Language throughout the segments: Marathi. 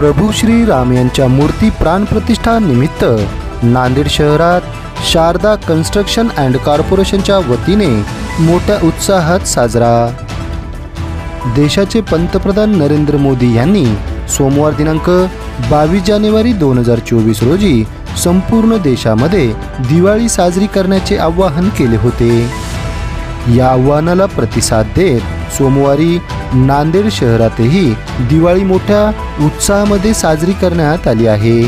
प्रभू श्री राम यांच्या मूर्ती प्राणप्रतिष्ठा निमित्त नांदेड शहरात शारदा कन्स्ट्रक्शन अँड कॉर्पोरेशनच्या वतीने मोठ्या उत्साहात साजरा। देशाचे पंतप्रधान नरेंद्र मोदी यांनी सोमवार दिनांक 22 जानेवारी 2024 रोजी संपूर्ण देशामध्ये दिवाळी साजरी करण्याचे आवाहन केले होते। या आव्हानाला प्रतिसाद देत सोमवारी नांदेड शहरातही दिवाळी मोठ्या उत्साहामध्ये साजरी करण्यात आली आहे।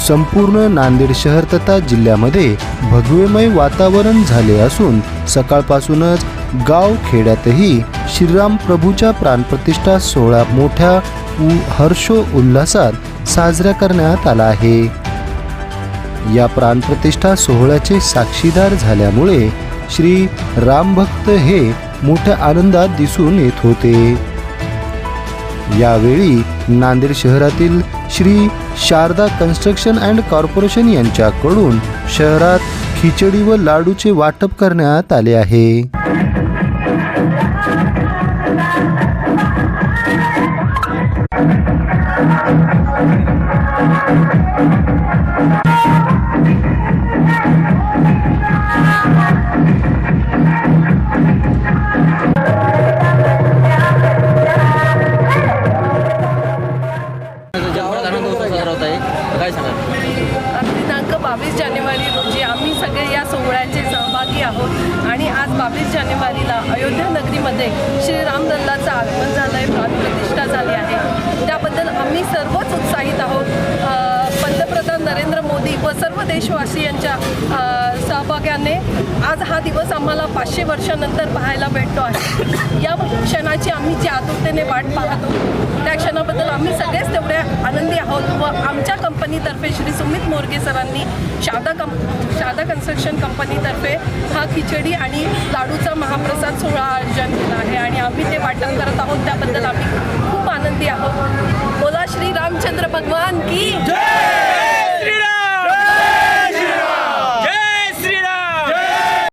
संपूर्ण नांदेड शहर तथा जिल्ह्यामध्ये भगवेमय वातावरण झाले असून सकाळपासूनच गाव खेड्यातही श्रीराम प्रभूच्या प्राणप्रतिष्ठा सोहळा मोठ्या हर्षोल्लासात साजरा करण्यात आला आहे। या प्राणप्रतिष्ठा सोहळ्याचे साक्षीदार झाल्यामुळे श्री राम भक्त हे मोठ्या आनंदात दिसून येत होते। यावेळी नांदेड शहरातील Shri Sharda construction and corporation यांच्याकडून शहरात खिचडी व लाडूचे वाटप करण्यात आले आहे। दिनांक 22 जानेवारी रोजी आम्ही सगळे या सोहळ्याचे सहभागी आहोत आणि आज 22 जानेवारीला अयोध्या नगरीमध्ये श्रीरामलल्लाचं आगमन झालं आहे, प्राणप्रतिष्ठा झाली आहे। त्याबद्दल आम्ही सर्वच उत्साहित आहोत। पंतप्रधान नरेंद्र मोदी व सर्व देशवासियांच्या सहभागाने आज हा दिवस आम्हाला 500 वर्षानंतर पाहायला भेटतो आहे। या क्षणाची आम्ही जी आतुरतेने वाट पाहतो त्या क्षणाबद्दल आम्ही सगळेच तेवढे आनंदी आहोत व आमच्या कंपनीतर्फे श्री सुमित मोरगे सरांनी शारदा कन्स्ट्रक्शन कंपनीतर्फे हा खिचडी आणि लाडूचा महाप्रसाद सोहळा आयोजन केला आहे आणि आम्ही ते वाटप करत आहोत। त्याबद्दल आम्ही खूप आनंदी आहोत। बोला श्रीराम